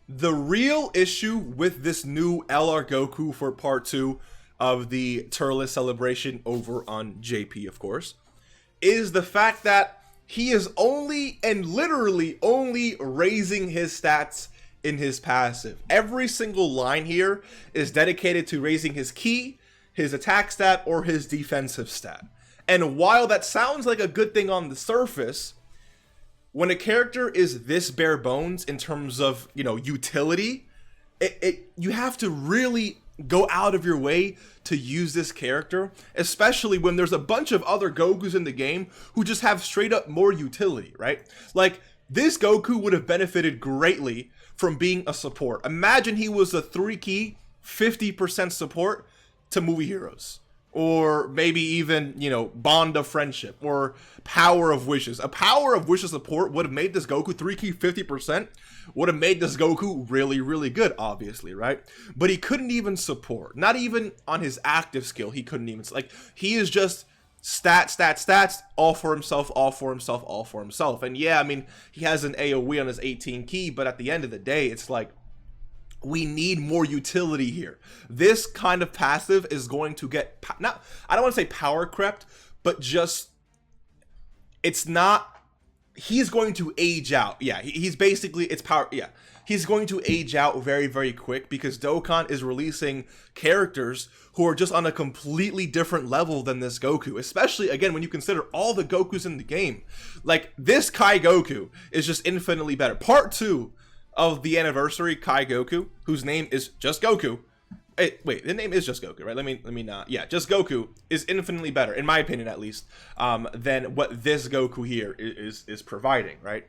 The real issue with this new LR Goku for part 2 of the Turles celebration over on JP, of course, is the fact that he is only and literally only raising his stats in his passive. Every single line here is dedicated to raising his ki, his attack stat, or his defensive stat. And while that sounds like a good thing on the surface, when a character is this bare bones in terms of, you know, utility, you have to really go out of your way to use this character, especially when there's a bunch of other Gokus in the game who just have straight up more utility, right? Like, this Goku would have benefited greatly from being a support. Imagine he was a 3-key, 50% support to movie heroes. Or maybe even, you know, Bond of Friendship or Power of Wishes. A Power of Wishes support would have made this Goku 3-key 50%, would have made this Goku really, really good, obviously, right? But he couldn't even support. Not even on his active skill, he couldn't even, like, he is just stats, all for himself, all for himself, all for himself. And yeah, I mean, he has an AoE on his 18-key, but at the end of the day, it's like, we need more utility here. This kind of passive is going to get, not, I don't want to say power crept, but just, it's not, he's going to age out. Yeah, he's basically, it's power, yeah. He's going to age out very, very quick because Dokkan is releasing characters who are just on a completely different level than this Goku. Especially, again, when you consider all the Gokus in the game. Like, this Kai Goku is just infinitely better. Part 2 of the anniversary Kai Goku, whose name is just Goku. Wait, the name is just Goku, right? Let me not. Yeah, just Goku is infinitely better, in my opinion at least, than what this Goku here is providing, right?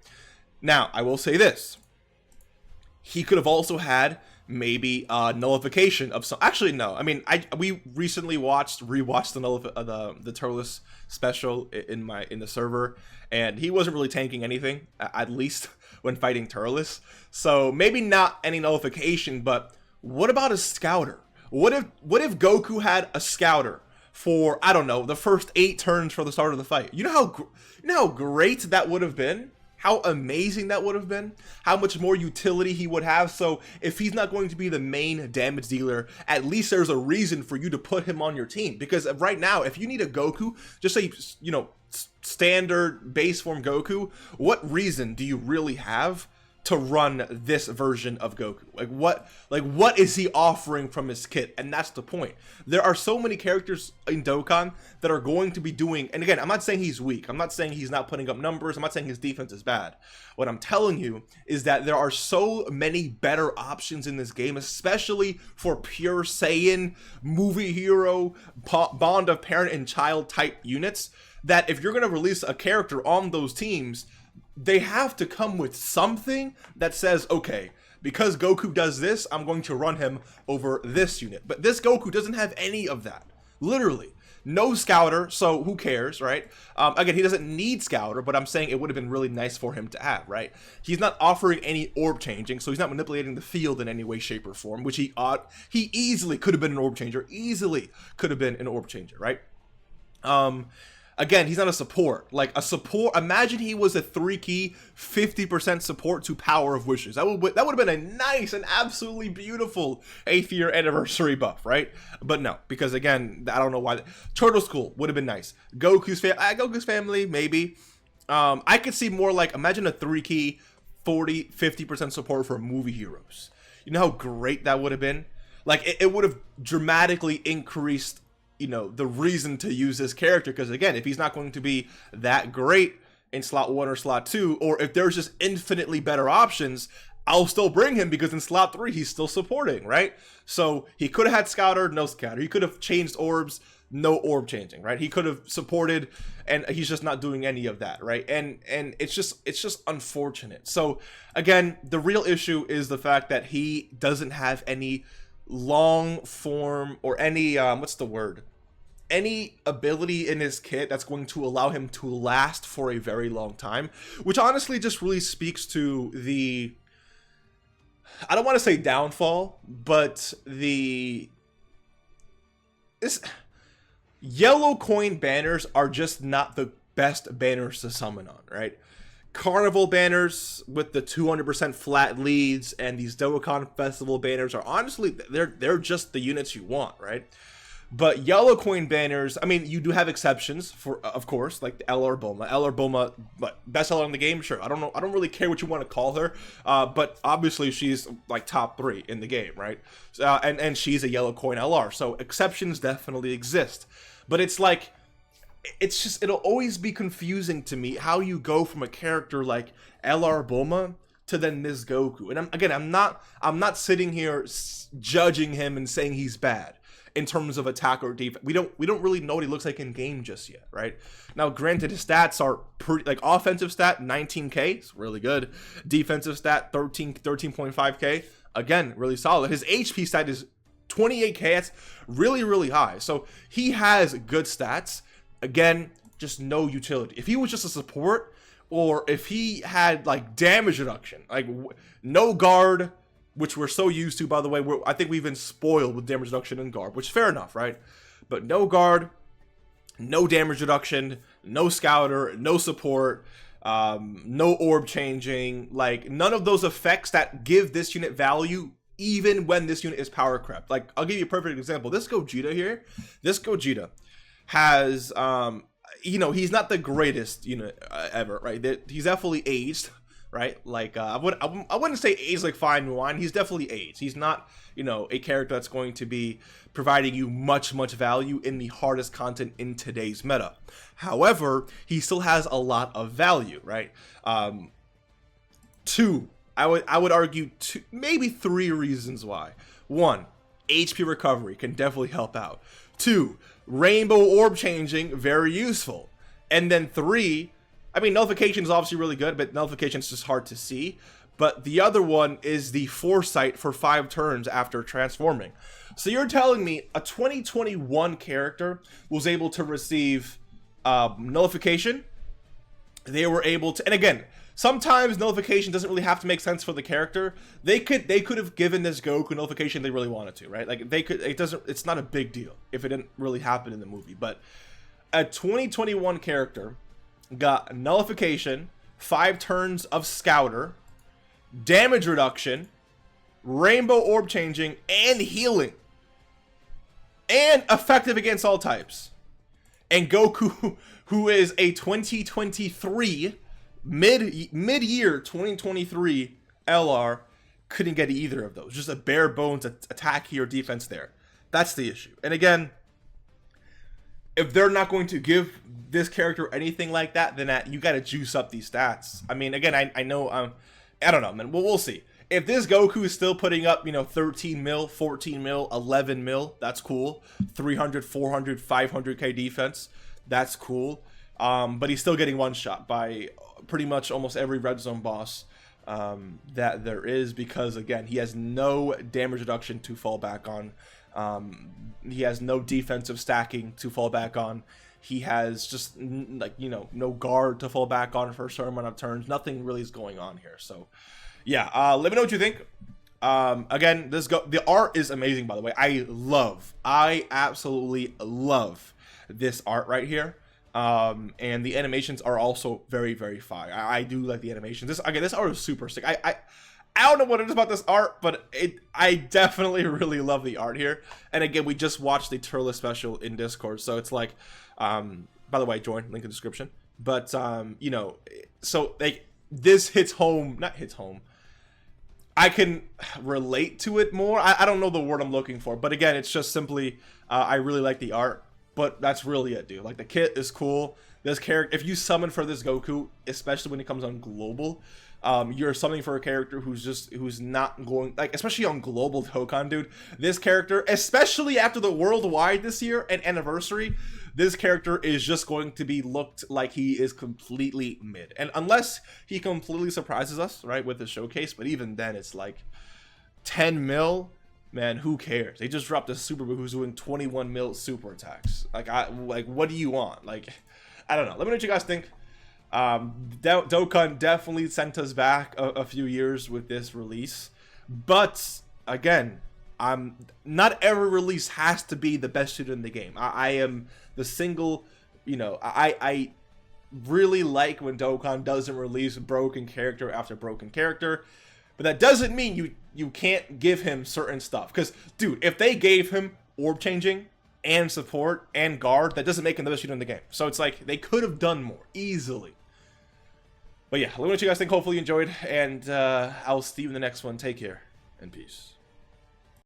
Now, I will say this. He could have also had maybe nullification of some. Actually, no. I mean, we recently rewatched the Turles special in the server, and he wasn't really tanking anything, at least when fighting Turles. So maybe not any nullification, but what about a scouter? What if Goku had a scouter for, I don't know, the first 8 turns for the start of the fight? You know how great that would have been? How amazing that would have been? How much more utility he would have? So if he's not going to be the main damage dealer, at least there's a reason for you to put him on your team. Because right now, if you need a Goku, just say, you know, standard base form Goku, what reason do you really have to run this version of Goku? What is he offering from his kit? And that's the point. There are so many characters in Dokkan that are going to be doing, and again, I'm not saying he's weak. I'm not saying he's not putting up numbers. I'm not saying his defense is bad. What I'm telling you is that there are so many better options in this game, especially for pure Saiyan, movie hero, bond of parent and child type units, that if you're going to release a character on those teams, they have to come with something that says, okay, because Goku does this, I'm going to run him over this unit. But this Goku doesn't have any of that. Literally. No scouter, so who cares, right? Again, he doesn't need scouter, but I'm saying it would have been really nice for him to have, right? He's not offering any orb changing, so he's not manipulating the field in any way, shape, or form, which he easily could have been an orb changer. Easily could have been an orb changer, right? Again, he's not a support. Like, a support, imagine he was a 3-key, 50% support to Power of Wishes. That would have been a nice and absolutely beautiful 8th year anniversary buff, right? But no, because again, I don't know why. Turtle School would have been nice. Goku's family, maybe. I could see more like, imagine a 3-key, 50% support for movie heroes. You know how great that would have been? Like, it would have dramatically increased, you know, the reason to use this character, because again, if he's not going to be that great in slot 1 or slot 2, or if there's just infinitely better options, I'll still bring him because in slot 3 he's still supporting, right? So he could have had scouter, no scouter. He could have changed orbs, no orb changing, right? He could have supported, and he's just not doing any of that, right? And it's just unfortunate. So again, the real issue is the fact that he doesn't have any long form or any any ability in his kit that's going to allow him to last for a very long time, which honestly just really speaks to the, I don't want to say downfall, but this yellow coin banners are just not the best banners to summon on, right? Carnival banners with the 200% flat leads and these Dokkan Festival banners are honestly, they're just the units you want, right? But yellow coin banners, I mean, you do have exceptions for, of course, like the LR Bulma. LR Bulma, but best seller in the game, sure. I don't know. I don't really care what you want to call her, but obviously she's like top 3 in the game, right? And she's a yellow coin LR, so exceptions definitely exist. But it's like, it's just, it'll always be confusing to me how you go from a character like LR Bulma to then Ms. Goku. And I'm not sitting here judging him and saying he's bad in terms of attack or defense. We don't really know what he looks like in game just yet, right? Now, granted, his stats are pretty, like, offensive stat 19k, it's really good. Defensive stat 13.5k, again, really solid. His HP stat is 28k, that's really, really high. So he has good stats. Again, just no utility. If he was just a support, or if he had like damage reduction, like no guard, which we're so used to, by the way, I think we've been spoiled with damage reduction and guard, which is fair enough, right? But no guard, no damage reduction, no scouter, no support, no orb changing, like none of those effects that give this unit value even when this unit is power crept. Like, I'll give you a perfect example. This Gogeta here, has, you know, he's not the greatest unit ever, right? He's definitely aged, right? Like, I wouldn't say aged like fine wine. He's definitely aged. He's not, you know, a character that's going to be providing you much value in the hardest content in today's meta. However, he still has a lot of value, right? I would argue maybe 3 reasons why. 1, HP recovery can definitely help out. 2, rainbow orb changing, very useful. And then 3, I mean, nullification is obviously really good, but nullification is just hard to see. But the other one is the foresight for 5 turns after transforming. So you're telling me a 2021 character was able to receive nullification? They were able to, and again, sometimes nullification doesn't really have to make sense for the character. They could have given this Goku nullification they really wanted to, right? Like they could, it's not a big deal if it didn't really happen in the movie. But a 2021 character got nullification, 5 turns of scouter, damage reduction, rainbow orb changing, and healing, and effective against all types. And Goku, who is a 2023 mid-year 2023 LR, couldn't get either of those. Just a bare bones attack here, defense there. That's the issue. And again, if they're not going to give this character anything like that, then you got to juice up these stats. I mean, again, I know, I don't know, man. Well, we'll see. If this Goku is still putting up, you know, 13 mil, 14 mil, 11 mil, that's cool. 300, 400, 500k defense, that's cool. But he's still getting one shot by pretty much almost every red zone boss that there is, because again, he has no damage reduction to fall back on. He has no defensive stacking to fall back on. He has just, like, you know, no guard to fall back on for a certain amount of turns. Nothing really is going on here. So yeah, let me know what you think. Again, the art is amazing, by the way. I absolutely love this art right here. And the animations are also very fire. I do like the animations. This art is super sick. I don't know what it is about this art, but I definitely really love the art here. And again, we just watched the Turles special in Discord, so it's like, by the way, join, link in the description. But you know, so like this hits home, not hits home. I can relate to it more. I don't know the word I'm looking for, but again, it's just simply I really like the art. But that's really it, dude. Like, the kit is cool. This character, if you summon for this Goku, especially when it comes on global, you're summoning for a character who's not going, like, especially on global Dokkan, dude. This character, especially after the worldwide this year and anniversary, this character is just going to be looked like he is completely mid. And unless he completely surprises us, right, with the showcase, but even then, it's like 10 mil. Man, who cares? They just dropped a Super Boo who's doing 21 mil super attacks. Like, what do you want? Like, I don't know. Let me know what you guys think. Dokkan definitely sent us back a few years with this release. But, again, not every release has to be the best shooter in the game. I am the single, you know, really like when Dokkan doesn't release broken character after broken character. But that doesn't mean you can't give him certain stuff. Because, dude, if they gave him orb changing and support and guard, that doesn't make him the best shooter in the game. So it's like, they could have done more, easily. But yeah, let me know what you guys think. Hopefully you enjoyed, and I'll see you in the next one. Take care, and peace.